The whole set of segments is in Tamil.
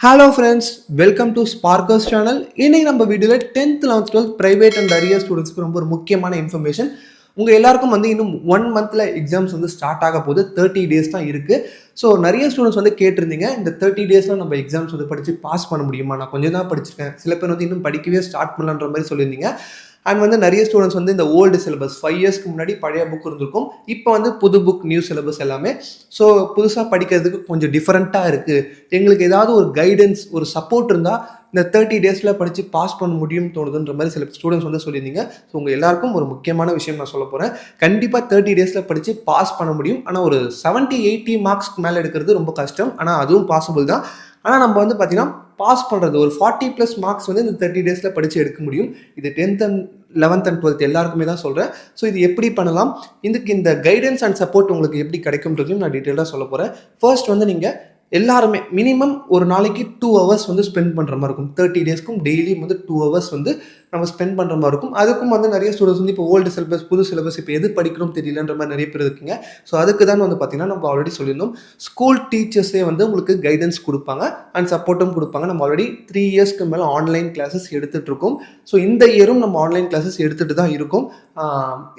Hello friends, welcome to Sparkers channel. இன்னைக்கு நம்ம வீடியோவில் 10th 11th 12th private and arrear ஸ்டூடெண்ட்ஸ்க்கு ரொம்ப ஒரு முக்கியமான இன்ஃபர்மேஷன். உங்கள் எல்லாருக்கும் இன்னும் 1 மந்த்தில் எக்ஸாம்ஸ் ஸ்டார்ட் ஆக போகுது. 30 டேஸ் தான் இருக்குது. ஸோ நிறைய ஸ்டூடெண்ட்ஸ் கேட்டிருந்தீங்க, இந்த 30 டேஸில் நம்ம எக்ஸாம்ஸ் படித்து பாஸ் பண்ண முடியுமா? நான் கொஞ்சம் தான் படிச்சிருக்கேன், சில பேர் இன்னும் படிக்கவே ஸ்டார்ட் பண்ணலான்ற மாதிரி சொல்லியிருந்தீங்க. அண்ட் நிறைய ஸ்டூடெண்ட்ஸ் இந்த ஓல்டு சிலபஸ் 5 இயர்ஸ்க்கு முன்னாடி பழைய புக் இருந்திருக்கும், இப்போ புது புக் நியூ சிலபஸ் எல்லாமே. ஸோ புதுசாக படிக்கிறதுக்கு கொஞ்சம் டிஃப்ரெண்ட்டாக இருக்குது, எங்களுக்கு ஏதாவது ஒரு கைடன்ஸ் ஒரு சப்போர்ட் இருந்தால் இந்த 30 டேஸில் படித்து பாஸ் பண்ண முடியும்னு தோணுதுன்ற மாதிரி சில ஸ்டூடெண்ட்ஸ் சொல்லியிருந்தீங்க. ஸோ உங்கள் எல்லாருக்கும் ஒரு முக்கியமான விஷயம் நான் சொல்ல போகிறேன். கண்டிப்பாக 30 டேஸில் படித்து பாஸ் பண்ண முடியும். ஆனால் ஒரு 70-80 மார்க்ஸ்க்கு மேலே எடுக்கிறது ரொம்ப கஷ்டம், ஆனால் அதுவும் பாசிபிள் தான். ஆனால் நம்ம பார்த்தீங்கன்னா பாஸ் பண்ணுறது ஒரு 40+ மார்க்ஸ் இந்த 30 டேஸில் படித்து எடுக்க முடியும். இது 10th and 11th and 12th எல்லாருக்குமே தான் சொல்கிறேன். ஸோ இது எப்படி பண்ணலாம், இதுக்கு இந்த கைடன்ஸ் அண்ட் சப்போர்ட் உங்களுக்கு எப்படி கிடைக்கும்ன்றதையும் நான் டீட்டெயிலாக சொல்ல போகிறேன். ஃபர்ஸ்ட் நீங்கள் எல்லாருமே மினிமம் ஒரு நாளைக்கு 2 hours ஸ்பெண்ட் பண்ணுற மாதிரி இருக்கும். 30 டேஸ்க்கும் டெய்லியும் 2 hours நம்ம ஸ்பெண்ட் பண்ணுற மாதிரி இருக்கும். அதுக்கும் நிறைய ஸ்டூடெண்ட்ஸ் இப்போ ஓல்டு சிலபஸ் புது சிலபஸ் இப்போ எது படிக்கணும் தெரியலன்ற மாதிரி நிறைய பேர் இருக்குங்க. ஸோ அதுக்கு தான் பார்த்தீங்கன்னா நம்ம ஆல்ரெடி சொல்லியிருந்தோம், ஸ்கூல் டீச்சர்ஸே உங்களுக்கு கைடன்ஸ் கொடுப்பாங்க அண்ட் சப்போர்ட்டும் கொடுப்பாங்க. நம்ம ஆல்ரெடி 3 இயர்ஸ்க்கு மேலே ஆன்லைன் கிளாஸஸ் எடுத்துகிட்டு இருக்கோம். ஸோ இந்த இயரும் நம்ம ஆன்லைன் கிளாஸஸ் எடுத்துகிட்டு தான் இருக்கோம்.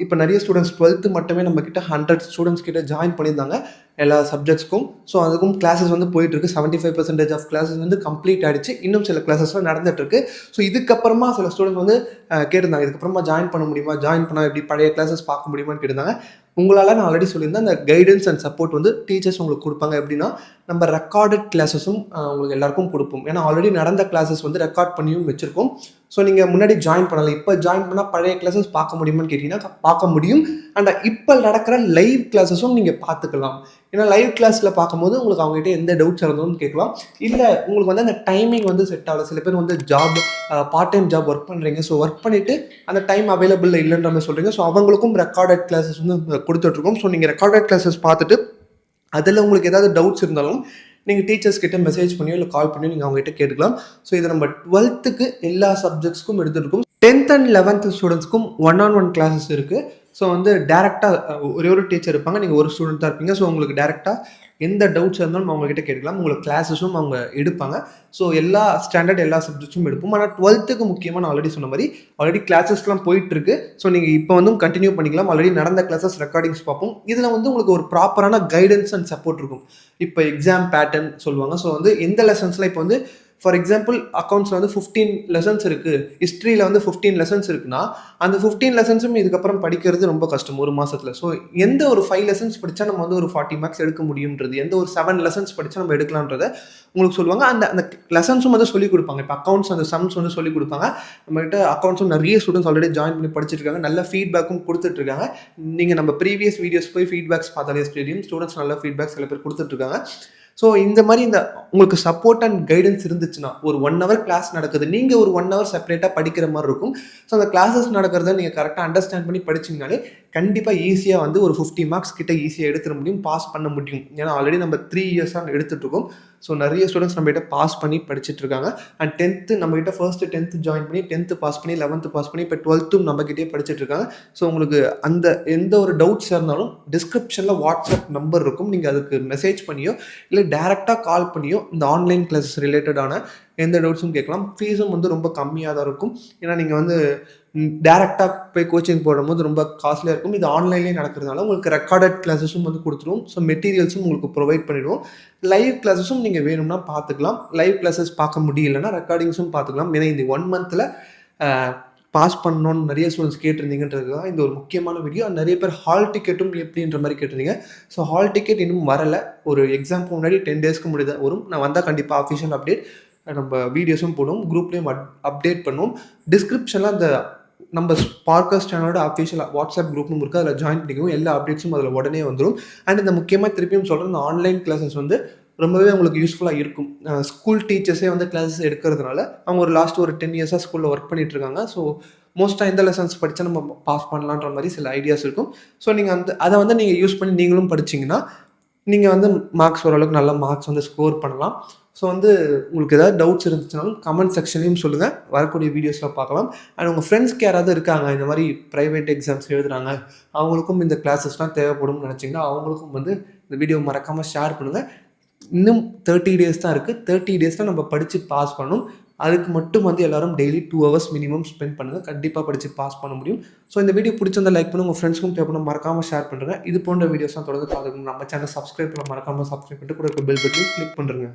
இப்போ நிறைய ஸ்டூடெண்ட்ஸ் 12th மட்டுமே நம்ம கிட்ட 100 ஸ்டூடெண்ட்ஸ் கிட்ட ஜாயின் பண்ணியிருந்தாங்க எல்லா சப்ஜெக்ட்ஸ்க்கும். ஸோ அதுக்கும் கிளாஸஸ் போயிட்டு இருக்கு. 75% ஆஃப் கிளாஸஸ் கம்ப்ளீட் ஆகிடுச்சு, இன்னும் சில கிளாஸஸ்லாம் நடந்துட்டு இருக்கு. ஸோ இதுக்கப்புறமா சில ஸ்டூடெண்ட்ஸ் கேட்டிருந்தாங்க, இதுக்கப்புறமா ஜாயின் பண்ண முடியுமா, ஜாயின் பண்ணால் எப்படி பழைய கிளாஸஸ் பார்க்க முடியுமான்னு கேட்டிருந்தாங்க. உங்களால் நான் ஆல்ரெடி சொல்லியிருந்தேன், அந்த கைடன்ஸ் அண்ட் சப்போர்ட் டீச்சர்ஸ் உங்களுக்கு கொடுப்பாங்க. எப்படின்னா நம்ம ரெக்கார்டட் கிளாஸஸும் உங்களுக்கு எல்லாருக்கும் கொடுப்போம். ஏன்னா ஆல்ரெடி நடந்த கிளாஸஸ் ரெக்கார்ட் பண்ணியும் வச்சுருக்கோம். ஸோ நீங்கள் முன்னாடி ஜாயின் பண்ணலாம், இப்போ ஜாயின் பண்ணால் பழைய கிளாஸஸ் பார்க்க முடியுமான்னு கேட்டிங்கன்னா பார்க்க முடியும். அண்ட் இப்போ நடக்கிற லைவ் கிளாஸஸும் நீங்கள் பார்த்துக்கலாம். ஏன்னா லைவ் கிளாஸில் பார்க்கும்போது உங்களுக்கு அவங்ககிட்ட எந்த டவுட்ஸ் இருந்தாலும் கேட்கலாம். இல்லை உங்களுக்கு அந்த டைமிங் செட் ஆகல, சில பேர் job part time job work பண்ணுறீங்க, ஸோ ஒர்க் பண்ணிவிட்டு அந்த டைம் அவைலபிள் இல்லைன்ற மாதிரி சொல்கிறீங்க. ஸோ அவங்களுக்கும் ரெக்கார்டட் கிளாஸஸ் கொடுத்துட்ருக்கோம். ஸோ நீங்கள் ரெக்கார்டட் கிளாஸஸ் பார்த்துட்டு அதில் உங்களுக்கு ஏதாவது டவுட்ஸ் இருந்தாலும் நீங்கள் டீச்சர்ஸ் கிட்ட மெசேஜ் பண்ணியோ இல்லை கால் பண்ணியோ நீங்கள் அவங்ககிட்ட கேட்டுக்கலாம். ஸோ இதை நம்ம 12th எல்லா சப்ஜெக்ட்ஸ்க்கும் எடுத்துருக்கோம். 10th and 11th ஸ்டூடெண்ட்ஸ்க்கும் 1-on-1 classes இருக்குது. ஸோ டேரெக்டாக ஒரே ஒரு டீச்சர் இருப்பாங்க, நீங்கள் ஒரு ஸ்டூடெண்ட் தான் இருப்பீங்க. ஸோ உங்களுக்கு டேரெக்டாக எந்த டவுட்ஸ் இருந்தாலும் அவங்ககிட்ட கேட்கலாம். உங்களுக்கு கிளாஸஸும் அவங்க எடுப்பாங்க. ஸோ எல்லா ஸ்டாண்டர்ட் எல்லா சப்ஜெக்ட்ஸும் எடுப்போம். ஆனால் 12th முக்கியமாக நான் ஆல்ரெடி சொன்ன மாதிரி ஆல்ரெடி கிளாஸஸ்லாம் போயிட்டுருக்கு. ஸோ நீங்கள் இப்போ கண்டினியூ பண்ணிக்கலாம். ஆல்ரெடி நடந்த கிளாஸஸ் ரெக்கார்டிங்ஸ் பார்ப்போம். இதில் உங்களுக்கு ஒரு ப்ராப்பரான கைடன்ஸ் அண்ட் சப்போர்ட் இருக்கும். இப்போ எக்ஸாம் பேட்டர்ன் சொல்லுவாங்க. ஸோ எந்த லெசன்ஸில் இப்போ ஃபார் எக்ஸாம்பிள் அக்கௌண்ட்ஸில் 15 லெசன்ஸ் இருக்குது, ஹிஸ்ட்ரியில் 15 லெசன்ஸ் இருக்குன்னா அந்த 15 லெசன்ஸும் இதுக்கப்புறம் படிக்கிறது ரொம்ப கஷ்டம் ஒரு மாதத்தில். ஸோ எந்த ஒரு 5 லெசன்ஸ் படித்தா நம்ம ஒரு 40 மார்க்ஸ் எடுக்க முடியுன்றது, எந்த ஒரு 7 லெசன்ஸ் படித்தா நம்ம எடுக்கலான்றதை உங்களுக்கு சொல்லுவாங்க. அந்த லெசன்ஸும் சொல்லிக் கொடுப்பாங்க. இப்போ அக்கௌண்ட்ஸ் அந்த சம்ஸ் சொல்லிக் கொடுப்பாங்க. நம்மகிட்ட அக்கௌண்ட்ஸும் நிறைய ஸ்டூடெண்ட்ஸ் ஆல்ரெடி ஜாயின் பண்ணி படிச்சிருக்காங்க, நல்ல ஃபீட்பேக்கும் கொடுத்துட்ருக்காங்க. நீங்கள் நம்ம ப்ரீவியஸ் வீடியோஸ் போய் ஃபீட்பேக்ஸ் பார்த்தாலே தெரியும், ஸ்டூடெண்ட்ஸ் நல்ல ஃபீட்பேக் சில பேர் கொடுத்துட்ருக்காங்க. ஸோ இந்த மாதிரி உங்களுக்கு சப்போர்ட் அண்ட் கைடன்ஸ் இருந்துச்சுன்னா ஒரு 1 hour கிளாஸ் நடக்குது, நீங்கள் ஒரு 1 hour செப்பரேட்டாக படிக்கிற மாதிரி இருக்கும். ஸோ அந்த கிளாஸஸ் நடக்கிறத நீங்கள் கரெக்டாக அண்டர்ஸ்டாண்ட் பண்ணி படிச்சிங்கனாலே கண்டிப்பாக ஈஸியாக ஒரு 50 மார்க்ஸ் கிட்ட ஈஸியாக எடுத்துட முடியும், பாஸ் பண்ண முடியும். ஏன்னா ஆல்ரெடி நம்ம 3 இயர்ஸாக எடுத்துகிட்ருக்கோம். ஸோ நிறைய ஸ்டூடெண்ட்ஸ் நம்மகிட்ட பாஸ் பண்ணி படிச்சுட்டு இருக்காங்க. அண்ட் 10th நம்மகிட்ட ஃபர்ஸ்ட் 10th ஜாயின் பண்ணி 10th பாஸ் பண்ணி 11th பாஸ் பண்ணி இப்போ 12th நம்மகிட்டே படிச்சுட்டு இருக்காங்க. ஸோ உங்களுக்கு அந்த எந்த ஒரு டவுட்ஸ் இருந்தாலும் டிஸ்கிரிப்ஷனில் வாட்ஸ்அப் நம்பர் இருக்கும், நீங்கள் அதுக்கு மெசேஜ் பண்ணியோ இல்லை டேரெக்டாக கால் பண்ணியோ இந்த ஆன்லைன் கிளாஸஸ் ரிலேட்டடான எந்த டவுட்ஸும் கேட்கலாம். ஃபீஸும் ரொம்ப கம்மியாக தான் இருக்கும். ஏன்னா நீங்கள் டேரெக்டாக போய் கோச்சிங் போடும்போது ரொம்ப காஸ்ட்லியாக இருக்கும். இது ஆன்லைன்லேயே நடக்கிறதுனால உங்களுக்கு ரெக்கார்டட் கிளாஸஸும் கொடுத்துருவோம். ஸோ மெட்டீரியல்ஸும் உங்களுக்கு ப்ரொவைட் பண்ணிடுவோம். லைவ் கிளாஸஸும் நீங்கள் வேணும்னா பார்த்துக்கலாம். லைவ் கிளாஸஸ் பார்க்க முடியலன்னா ரெக்கார்டிங்ஸும் பார்த்துக்கலாம். ஏன்னா இந்த 1 மந்த்தில் பாஸ் பண்ணணும்னு நிறைய ஸ்டூடெண்ட்ஸ் கேட்டிருந்தீங்கன்றது தான் இந்த ஒரு முக்கியமான வீடியோ. நிறைய பேர் ஹால் டிக்கெட்டும் எப்படின்ற மாதிரி கேட்டிருந்தீங்க. ஸோ ஹால் டிக்கெட் இன்னும் வரலை, ஒரு எக்ஸாமுக்கு முன்னாடி 10 டேஸ்க்கு முன்னாடி தான் வரும். நான் வந்தால் கண்டிப்பாக அஃபிஷியல் அப்டேட் நம்ம வீடியோஸும் போடுவோம், குரூப்லேயும் அப்டேட் பண்ணுவோம். டிஸ்கிரிப்ஷனில் அந்த நம்ம ஸ்பார்க்கர்ஸ் சேனலோட அஃபிஷியல் வாட்ஸ்அப் குரூப்பும் இருக்குது, அதில் ஜாயின் பண்ணிக்கவும் எல்லா அப்டேட்ஸும் அதில் உடனே வந்துடும். அண்ட் இந்த முக்கியமாக திருப்பியும் சொல்கிறேன், இந்த ஆன்லைன் கிளாஸஸ் ரொம்பவே உங்களுக்கு யூஸ்ஃபுல்லாக இருக்கும். ஸ்கூல் டீச்சர்ஸே கிளாஸஸ் எடுக்கிறதுனால அவங்க ஒரு லாஸ்ட் ஒரு 10 இயர்ஸாக ஸ்கூலில் ஒர்க் பண்ணிகிட்ருக்காங்க. ஸோ மோஸ்ட்டாக எந்த லெசன்ஸ் படித்தா நம்ம பாஸ் பண்ணலான்ற மாதிரி சில ஐடியாஸ் இருக்கும். ஸோ நீங்கள் அதை நீங்கள் யூஸ் பண்ணி நீங்களும் படிச்சிங்கன்னா நீங்கள் மார்க்ஸ் ஓரளவுக்கு நல்ல மார்க்ஸ் ஸ்கோர் பண்ணலாம். ஸோ உங்களுக்கு ஏதாவது டவுட்ஸ் இருந்துச்சுனாலும் கமெண்ட் செக்ஷன்லையும் சொல்லுங்கள், வரக்கூடிய வீடியோஸில் பார்க்கலாம். அண்ட் உங்கள் ஃப்ரெண்ட்ஸ்க்கு யாராவது இருக்காங்க இந்த மாதிரி ப்ரைவேட் எக்ஸாம்ஸ் எழுதுகிறாங்க, அவங்களுக்கும் இந்த கிளாஸஸ்லாம் தேவைப்படும்னு நினச்சிங்கன்னா அவங்களுக்கும் இந்த வீடியோ மறக்காமல் ஷேர் பண்ணுங்கள். இன்னும் 30 டேஸ் தான் இருக்குது. 30 டேஸில் நம்ம படித்து பாஸ் பண்ணணும். அதுக்கு மட்டும் வந்து எல்லாரும் டெய்லி 2 ஹவர்ஸ் மினிமம் ஸ்பெண்ட் பண்ணுங்கள். கண்டிப்பாக படித்து பாஸ் பண்ண முடியும். ஸோ இந்த வீடியோ பிடிச்சிருந்தா லைக் பண்ணுங்கள். உங்கள் ஃப்ரெண்ட்ஸ்க்கும் தேவைப்படும் மறக்காமல் ஷேர் பண்ணுறேன். இது போன்ற வீடியோஸ்லாம் தொடர்ந்து பார்த்துக்கணும். நம்ம சேனல் சப்ஸ்கிரைப் பண்ண மறக்காமல் சப்ஸ்கிரைப் பண்ணிட்டு கூட இருக்க பெல் பட்டன் கிளிக் பண்ணுறேங்க.